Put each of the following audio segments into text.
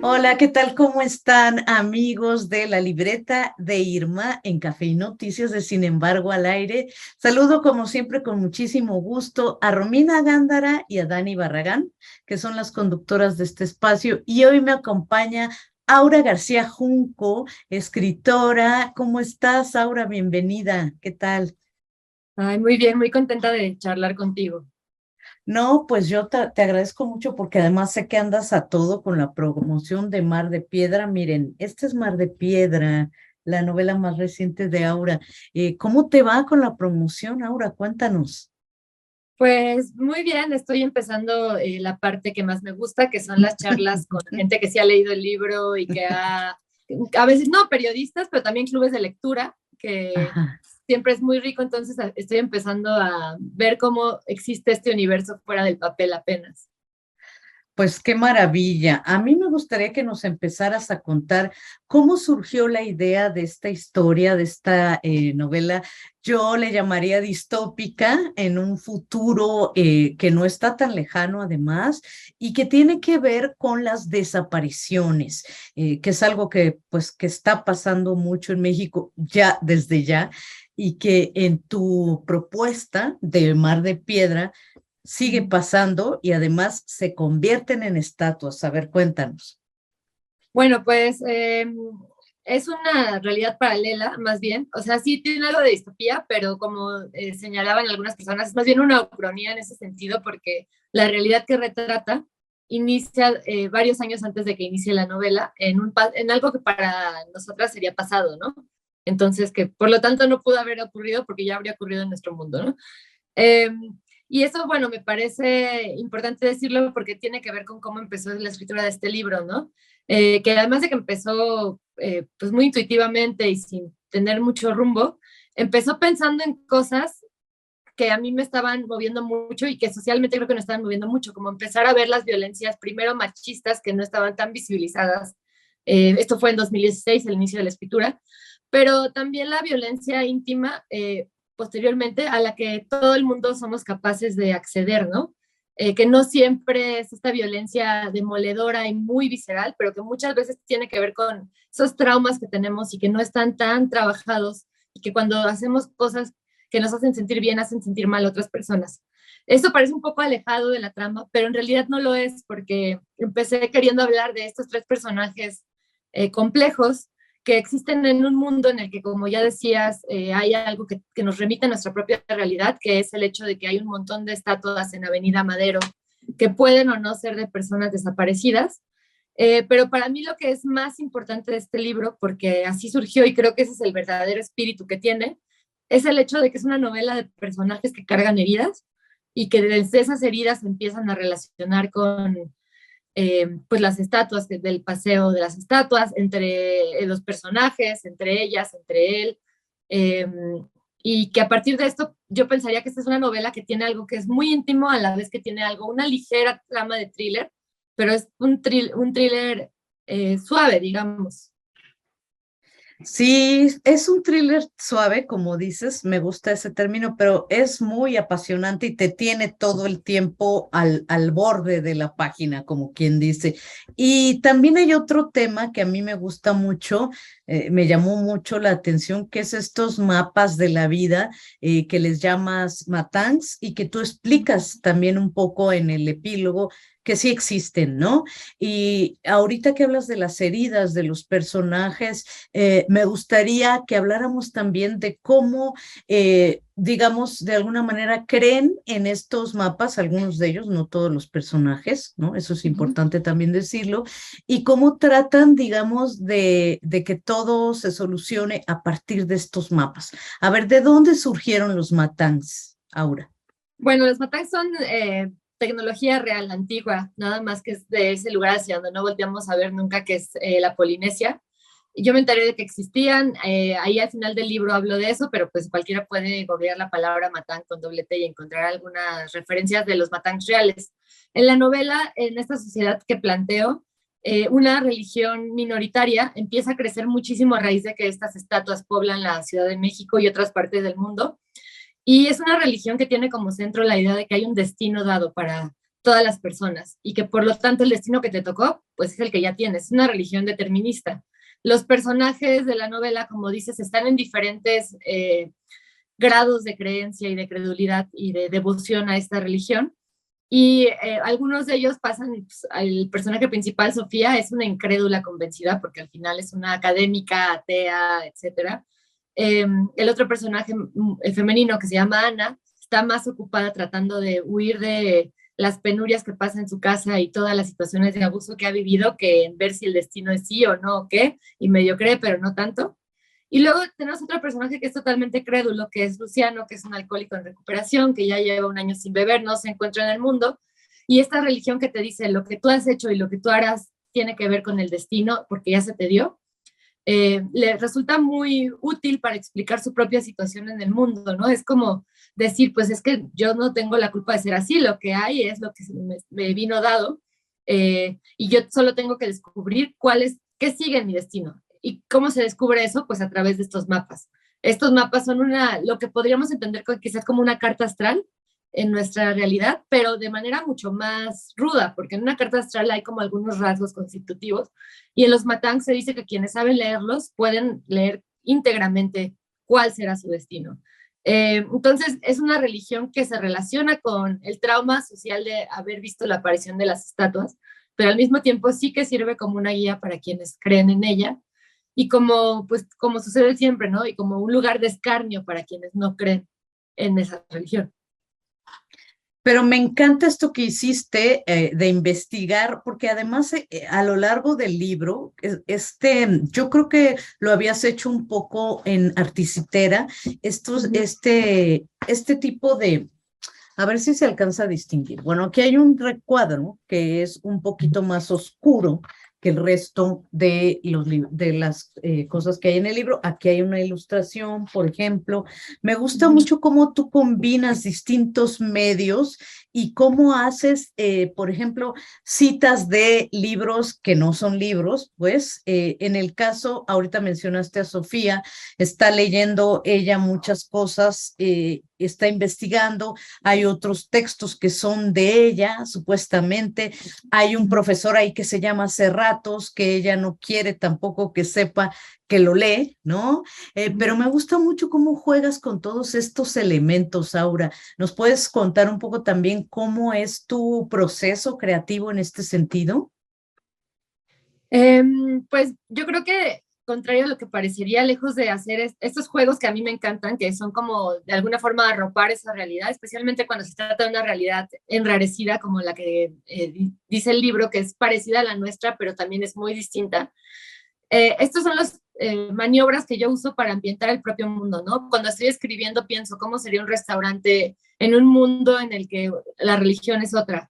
Hola, ¿qué tal? ¿Cómo están, amigos de la libreta de Irma en Café y Noticias de Sin embargo al aire? Saludo como siempre con muchísimo gusto a Romina Gándara y a Dani Barragán, que son las conductoras de este espacio, y hoy me acompaña Aura García Junco, escritora. ¿Cómo estás, Aura? Bienvenida. ¿Qué tal? Ay, muy bien, muy contenta de charlar contigo. No, pues yo te agradezco mucho porque además sé que andas a todo con la promoción de Mar de Piedra. Miren, este es Mar de Piedra, la novela más reciente de Aura. ¿Cómo te va con la promoción, Aura? Cuéntanos. Pues muy bien, estoy empezando la parte que más me gusta, que son las charlas con gente que sí ha leído el libro y a veces no periodistas, pero también clubes de lectura, que Ajá. siempre es muy rico, entonces estoy empezando a ver cómo existe este universo fuera del papel apenas. Pues qué maravilla. A mí me gustaría que nos empezaras a contar cómo surgió la idea de esta historia, de esta novela. Yo le llamaría distópica en un futuro que no está tan lejano además y que tiene que ver con las desapariciones, que es algo que pues que está pasando mucho en México ya desde ya y que en tu propuesta de Mar de Piedra sigue pasando y además se convierten en estatuas. A ver, cuéntanos. Bueno, pues es una realidad paralela, más bien. O sea, sí tiene algo de distopía, pero como señalaban algunas personas, es más bien una ucronía en ese sentido, porque la realidad que retrata inicia varios años antes de que inicie la novela, en algo que para nosotras sería pasado, ¿no? Entonces, que por lo tanto no pudo haber ocurrido porque ya habría ocurrido en nuestro mundo, ¿no? Eh, y eso, bueno, me parece importante decirlo porque tiene que ver con cómo empezó la escritura de este libro, ¿no? Que además de que empezó pues muy intuitivamente y sin tener mucho rumbo, empezó pensando en cosas que a mí me estaban moviendo mucho y que socialmente creo que no estaban moviendo mucho, como empezar a ver las violencias primero machistas que no estaban tan visibilizadas. Esto fue en 2016, el inicio de la escritura, pero también la violencia íntima posteriormente a la que todo el mundo somos capaces de acceder, ¿no? Que no siempre es esta violencia demoledora y muy visceral, pero que muchas veces tiene que ver con esos traumas que tenemos y que no están tan trabajados y que cuando hacemos cosas que nos hacen sentir bien, hacen sentir mal a otras personas. Esto parece un poco alejado de la trama, pero en realidad no lo es porque empecé queriendo hablar de estos tres personajes complejos que existen en un mundo en el que, como ya decías, hay algo que nos remite a nuestra propia realidad, que es el hecho de que hay un montón de estatuas en Avenida Madero que pueden o no ser de personas desaparecidas. Pero para mí lo que es más importante de este libro, porque así surgió y creo que ese es el verdadero espíritu que tiene, es el hecho de que es una novela de personajes que cargan heridas y que desde esas heridas se empiezan a relacionar con pues las estatuas, del paseo de las estatuas, entre los personajes, entre ellas, entre él. Eh, y que a partir de esto yo pensaría que esta es una novela que tiene algo que es muy íntimo a la vez que tiene algo, una ligera trama de thriller, pero es un thriller suave, digamos. Sí, es un thriller suave, como dices, me gusta ese término, pero es muy apasionante y te tiene todo el tiempo al borde de la página, como quien dice. Y también hay otro tema que a mí me gusta mucho, me llamó mucho la atención, que es estos mapas de la vida que les llamas matangs y que tú explicas también un poco en el epílogo que sí existen, ¿no? Y ahorita que hablas de las heridas de los personajes, me gustaría que habláramos también de cómo, digamos, de alguna manera creen en estos mapas, algunos de ellos, no todos los personajes, ¿no? Eso es Uh -huh. importante también decirlo, y cómo tratan, digamos, de que todo se solucione a partir de estos mapas. A ver, ¿de dónde surgieron los matangs, Aura? Bueno, los matangs son tecnología real, antigua, nada más que es de ese lugar hacia donde no volteamos a ver nunca, que es la Polinesia. Yo me enteré de que existían, ahí al final del libro hablo de eso, pero pues cualquiera puede googlear la palabra matán con doble T y encontrar algunas referencias de los matangs reales. En la novela, en esta sociedad que planteo, una religión minoritaria empieza a crecer muchísimo a raíz de que estas estatuas poblan la Ciudad de México y otras partes del mundo. Y es una religión que tiene como centro la idea de que hay un destino dado todas las personas y que por lo tanto el destino que te tocó, pues es el que ya tienes. Es una religión determinista. Los personajes de la novela, como dices, están en diferentes grados de creencia y de credulidad y de devoción a esta religión. Y algunos de ellos pasan, pues, el personaje principal, Sofía, es una incrédula convencida porque al final es una académica, atea, etcétera. El otro personaje femenino que se llama Ana está más ocupada tratando de huir de las penurias que pasa en su casa y todas las situaciones de abuso que ha vivido que en ver si el destino es sí o no o qué, y medio cree, pero no tanto. Y luego tenemos otro personaje que es totalmente crédulo, que es Luciano, que es un alcohólico en recuperación, que ya lleva un año sin beber, no se encuentra en el mundo. Y esta religión que te dice lo que tú has hecho y lo que tú harás tiene que ver con el destino, porque ya se te dio, le resulta muy útil para explicar su propia situación en el mundo, ¿no? Es como decir, pues es que yo no tengo la culpa de ser así, lo que hay es lo que me vino dado, y yo solo tengo que descubrir qué sigue en mi destino. ¿Y cómo se descubre eso? Pues a través de estos mapas. Estos mapas son lo que podríamos entender quizás como una carta astral en nuestra realidad, pero de manera mucho más ruda, porque en una carta astral hay como algunos rasgos constitutivos, y en los Matang se dice que quienes saben leerlos pueden leer íntegramente cuál será su destino. Entonces, es una religión que se relaciona con el trauma social de haber visto la aparición de las estatuas, pero al mismo tiempo sí que sirve como una guía para quienes creen en ella y como sucede siempre, ¿no? Y como un lugar de escarnio para quienes no creen en esa religión. Pero me encanta esto que hiciste de investigar, porque además a lo largo del libro, yo creo que lo habías hecho un poco en Articitera, este tipo de, a ver si se alcanza a distinguir. Bueno, aquí hay un recuadro que es un poquito más oscuro que el resto de las cosas que hay en el libro. Aquí hay una ilustración, por ejemplo. Me gusta mucho cómo tú combinas distintos medios y cómo haces, por ejemplo, citas de libros que no son libros, pues en el caso, ahorita mencionaste a Sofía, está leyendo ella muchas cosas, está investigando, hay otros textos que son de ella, supuestamente, hay un profesor ahí que se llama Cerratos, que ella no quiere tampoco que sepa que lo lee, ¿no? Pero me gusta mucho cómo juegas con todos estos elementos, Aura. ¿Nos puedes contar un poco también cómo es tu proceso creativo en este sentido? Pues yo creo que, contrario a lo que parecería, lejos de hacer estos juegos que a mí me encantan, que son como de alguna forma arropar esa realidad, especialmente cuando se trata de una realidad enrarecida como la que dice el libro, que es parecida a la nuestra, pero también es muy distinta. Estos son los maniobras que yo uso para ambientar el propio mundo, ¿no? Cuando estoy escribiendo pienso cómo sería un restaurante en un mundo en el que la religión es otra.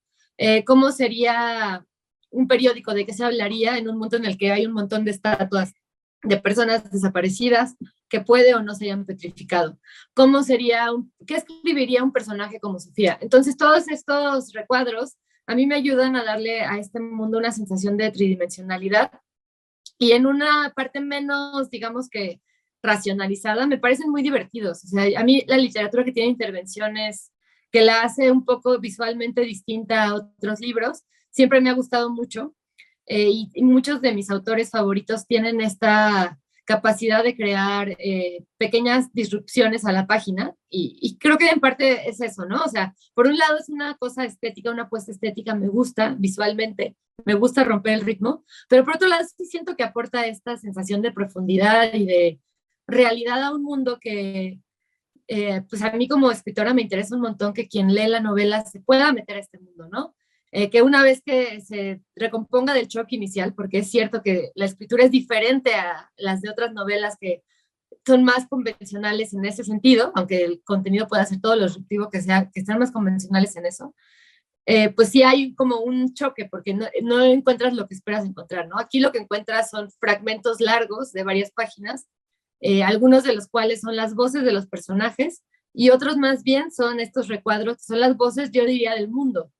¿Cómo sería un periódico? ¿De qué se hablaría en un mundo en el que hay un montón de estatuas de personas desaparecidas que puede o no se hayan petrificado? ¿Qué escribiría un personaje como Sofía? Entonces, todos estos recuadros a mí me ayudan a darle a este mundo una sensación de tridimensionalidad, y en una parte menos, digamos que racionalizada, me parecen muy divertidos. O sea, a mí la literatura que tiene intervenciones, que la hace un poco visualmente distinta a otros libros, siempre me ha gustado mucho. Y muchos de mis autores favoritos tienen esta capacidad de crear pequeñas disrupciones a la página, y creo que en parte es eso, ¿no? O sea, por un lado es una cosa estética, una apuesta estética, me gusta visualmente, me gusta romper el ritmo, pero por otro lado sí siento que aporta esta sensación de profundidad y de realidad a un mundo que, pues a mí como escritora me interesa un montón que quien lee la novela se pueda meter a este mundo, ¿no? Que una vez que se recomponga del shock inicial, porque es cierto que la escritura es diferente a las de otras novelas que son más convencionales en ese sentido, aunque el contenido pueda ser todo lo disruptivo que sea, que sean más convencionales en eso, pues sí hay como un choque, porque no encuentras lo que esperas encontrar, ¿no? Aquí lo que encuentras son fragmentos largos de varias páginas, algunos de los cuales son las voces de los personajes, y otros más bien son estos recuadros, son las voces, yo diría, del mundo.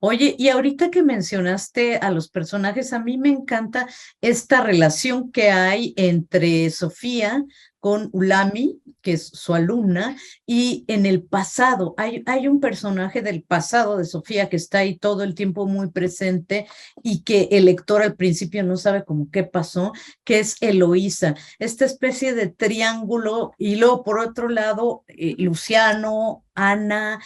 Oye, y ahorita que mencionaste a los personajes, a mí me encanta esta relación que hay entre Sofía con Ulami, que es su alumna, y en el pasado, hay un personaje del pasado de Sofía que está ahí todo el tiempo muy presente y que el lector al principio no sabe cómo qué pasó, que es Eloísa, esta especie de triángulo, y luego por otro lado, Luciano, Ana,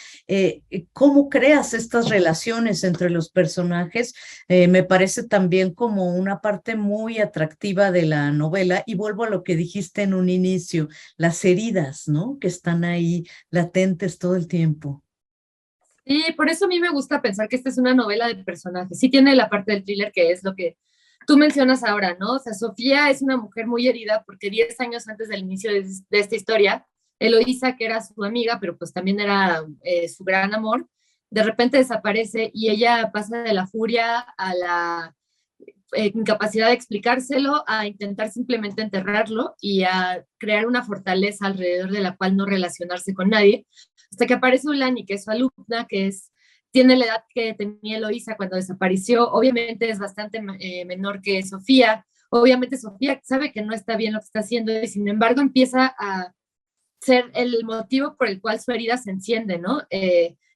¿cómo creas estas relaciones entre los personajes? Me parece también como una parte muy atractiva de la novela, y vuelvo a lo que dijiste en un inicio, las heridas, ¿no? Que están ahí latentes todo el tiempo. Sí, por eso a mí me gusta pensar que esta es una novela de personajes. Sí tiene la parte del thriller que es lo que tú mencionas ahora, ¿no? O sea, Sofía es una mujer muy herida porque 10 años antes del inicio de esta historia, Eloísa, que era su amiga, pero pues también era su gran amor, de repente desaparece y ella pasa de la furia a la incapacidad de explicárselo, a intentar simplemente enterrarlo y a crear una fortaleza alrededor de la cual no relacionarse con nadie, hasta que aparece Ulani, que es su alumna, tiene la edad que tenía Eloísa cuando desapareció, obviamente es bastante menor que Sofía, obviamente Sofía sabe que no está bien lo que está haciendo y sin embargo empieza a ser el motivo por el cual su herida se enciende, ¿no?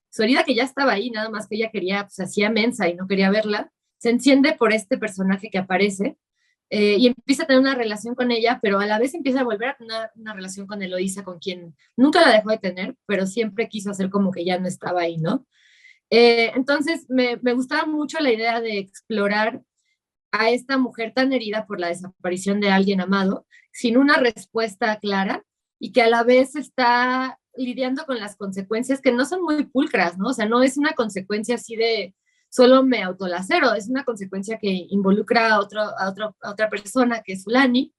Su herida que ya estaba ahí, nada más que ella quería, pues hacía mensa y no quería verla, se enciende por este personaje que aparece y empieza a tener una relación con ella, pero a la vez empieza a volver a tener una relación con Eloísa, con quien nunca la dejó de tener, pero siempre quiso hacer como que ya no estaba ahí, ¿no? Entonces me gustaba mucho la idea de explorar a esta mujer tan herida por la desaparición de alguien amado, sin una respuesta clara y que a la vez está lidiando con las consecuencias que no son muy pulcras, ¿no? O sea, no es una consecuencia así de solo me autolacero, es una consecuencia que involucra a otra persona que es Ulani.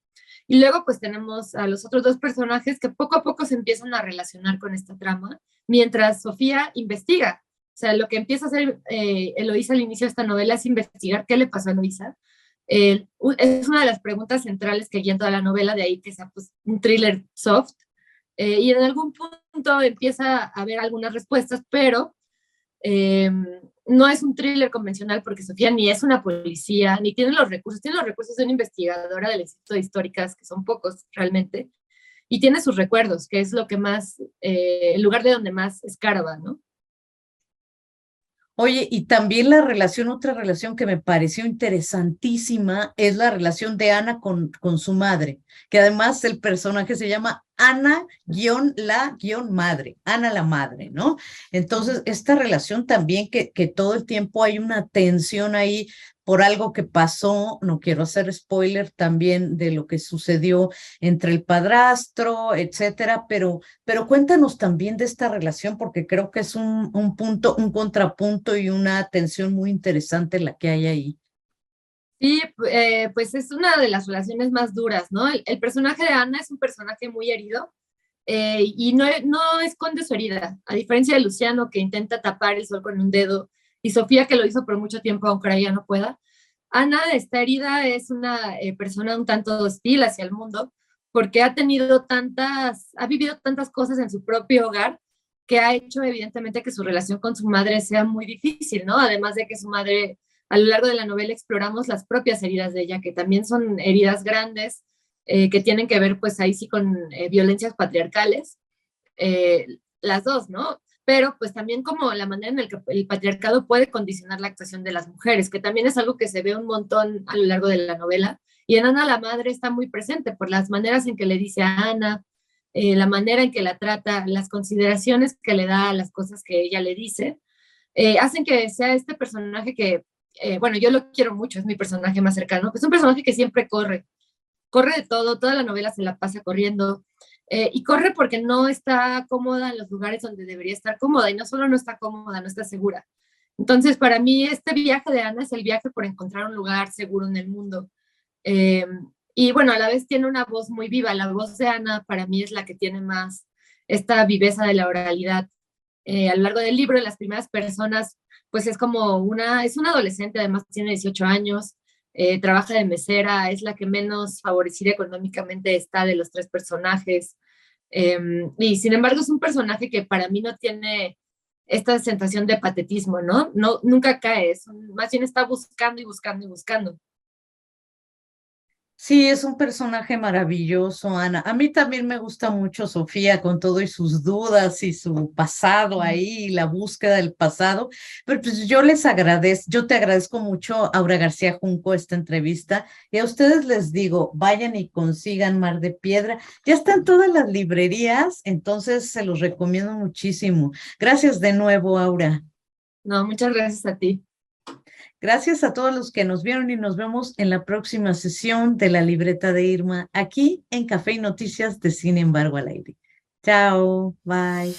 Y luego pues tenemos a los otros dos personajes que poco a poco se empiezan a relacionar con esta trama, mientras Sofía investiga. O sea, lo que empieza a hacer Eloísa al inicio de esta novela es investigar qué le pasó a Eloísa. Es una de las preguntas centrales que guían toda la novela, de ahí que sea pues, un thriller soft. Y en algún punto empieza a haber algunas respuestas, pero eh, no es un thriller convencional porque Sofía ni es una policía, ni tiene los recursos de una investigadora del Instituto de Históricas, que son pocos realmente, y tiene sus recuerdos, que es lo que más, el lugar de donde más escarba, ¿no? Oye, y también la relación, otra relación que me pareció interesantísima es la relación de Ana con su madre, que además el personaje se llama Ana-la-madre, Ana la madre, ¿no? Entonces, esta relación también que todo el tiempo hay una tensión ahí por algo que pasó, no quiero hacer spoiler también de lo que sucedió entre el padrastro, etcétera, pero cuéntanos también de esta relación, porque creo que es un punto, un contrapunto y una tensión muy interesante la que hay ahí. Sí, pues es una de las relaciones más duras, ¿no? El personaje de Ana es un personaje muy herido y no esconde su herida, a diferencia de Luciano que intenta tapar el sol con un dedo y Sofía que lo hizo por mucho tiempo aunque ahora ya no pueda. Ana, esta herida, es una persona un tanto hostil hacia el mundo porque ha vivido tantas cosas en su propio hogar que ha hecho evidentemente que su relación con su madre sea muy difícil, ¿no? Además de que su madre, a lo largo de la novela exploramos las propias heridas de ella, que también son heridas grandes, que tienen que ver pues ahí sí con violencias patriarcales, las dos, ¿no? Pero pues también como la manera en la que el patriarcado puede condicionar la actuación de las mujeres, que también es algo que se ve un montón a lo largo de la novela. Y en Ana la madre está muy presente por las maneras en que le dice a Ana, la manera en que la trata, las consideraciones que le da a las cosas que ella le dice, hacen que sea este personaje que, bueno, yo lo quiero mucho, es mi personaje más cercano, es un personaje que siempre corre de todo, toda la novela se la pasa corriendo, y corre porque no está cómoda en los lugares donde debería estar cómoda, y no solo no está cómoda, no está segura. Entonces, para mí, este viaje de Ana es el viaje por encontrar un lugar seguro en el mundo. Eh, y bueno, a la vez tiene una voz muy viva. La voz de Ana para mí es la que tiene más esta viveza de la oralidad. A lo largo del libro, las primeras personas, pues es una adolescente, además tiene 18 años, trabaja de mesera, es la que menos favorecida económicamente está de los tres personajes. Y sin embargo es un personaje que para mí no tiene esta sensación de patetismo, ¿no? Nunca cae, más bien está buscando y buscando y buscando. Sí, es un personaje maravilloso, Ana. A mí también me gusta mucho Sofía con todo y sus dudas y su pasado ahí, y la búsqueda del pasado. Pero pues yo te agradezco mucho, Aura García Junco, esta entrevista. Y a ustedes les digo, vayan y consigan Mar de Piedra. Ya están todas las librerías, entonces se los recomiendo muchísimo. Gracias de nuevo, Aura. No, muchas gracias a ti. Gracias a todos los que nos vieron y nos vemos en la próxima sesión de la libreta de Irma, aquí en Café y Noticias de Sin embargo al aire. Chao, bye.